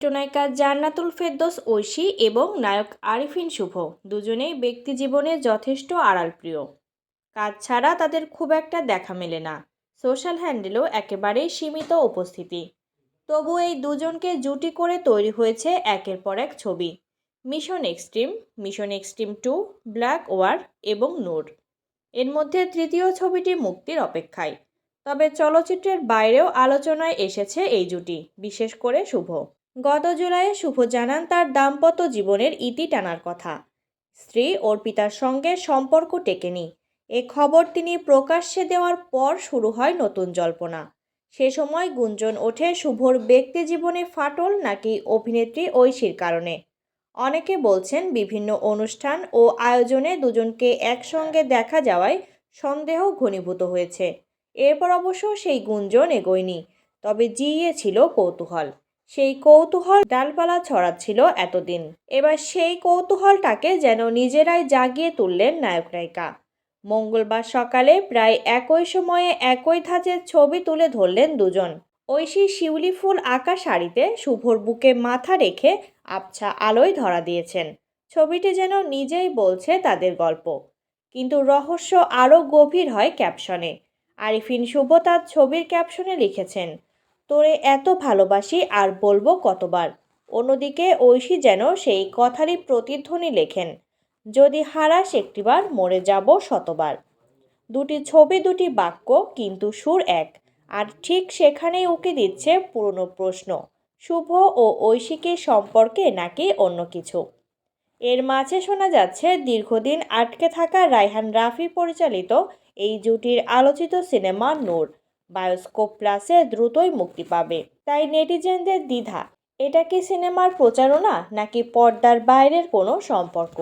চিত্রনায়িকা জান্নাতুল ফেরদৌস ঐশী এবং নায়ক আরিফিন শুভ দুজনেই ব্যক্তিজীবনে যথেষ্ট আড়ালপ্রিয়। কাজ ছাড়া তাদের খুব একটা দেখা মেলে না, সোশ্যাল হ্যান্ডেলেও একেবারেই সীমিত উপস্থিতি। তবু এই দুজনকে জুটি করে তৈরি হয়েছে একের পর এক ছবি। Mission extreme, mission extreme 2, black war এবং নূর। এর মধ্যে তৃতীয় ছবিটি মুক্তির অপেক্ষায়। তবে চলচ্চিত্রের বাইরেও আলোচনায় এসেছে এই জুটি, বিশেষ করে শুভ। গত জুলাইয়ে শুভ জানান তার দাম্পত্য জীবনের ইতি টানার কথা। স্ত্রী অর্পিতার সঙ্গে সম্পর্ক টেকেনি। এ খবর তিনি প্রকাশ্যে দেওয়ার পর শুরু হয় নতুন জল্পনা। সে সময় গুঞ্জন ওঠে শুভর ব্যক্তিজীবনে ফাটল নাকি অভিনেত্রী ঐশীর কারণে। অনেকে বলছেন বিভিন্ন অনুষ্ঠান ও আয়োজনে দুজনকে একসঙ্গে দেখা যাওয়ায় সন্দেহ ঘনীভূত হয়েছে। এরপর অবশ্য সেই গুঞ্জন এগোয়নি, তবে জিইয়েছিল কৌতূহল। সেই কৌতূহল ডালপালা ছড়াচ্ছিল এতদিন। এবার সেই কৌতূহলটাকে যেন নিজেরাই জাগিয়ে তুললেন নায়ক নায়িকা। মঙ্গলবার সকালে প্রায় একই সময়ে একই ধাঁচের ছবি তুলে ধরলেন দুজন। ঐশী শিউলি ফুল আঁকা শাড়িতে শুভর বুকে মাথা রেখে আবছা আলোয় ধরা দিয়েছেন। ছবিটি যেন নিজেই বলছে তাদের গল্প। কিন্তু রহস্য আরও গভীর হয় ক্যাপশনে। আরিফিন শুভ তার ছবির ক্যাপশনে লিখেছেন, তোরে এত ভালোবাসি আর বলবো কতবার। অন্যদিকে ঐশী যেন সেই কথারই প্রতিধ্বনি লেখেন, যদি হারাস একটিবার মরে যাব শতবার। দুটি ছবি দুটি বাক্য, কিন্তু সুর এক। আর ঠিক সেখানেই উকি দিচ্ছে পুরনো প্রশ্ন, শুভ ও ঐশীকে সম্পর্কে নাকি অন্য কিছু। এর মাঝে শোনা যাচ্ছে দীর্ঘদিন আটকে থাকা রায়হান রাফি পরিচালিত এই জুটির আলোচিত সিনেমা নূর বায়োস্কোপ প্লাসে দ্রুতই মুক্তি পাবে। তাই নেটিজেনদের দ্বিধা, এটা কি সিনেমার প্রচারণা নাকি পর্দার বাইরের কোনো সম্পর্ক।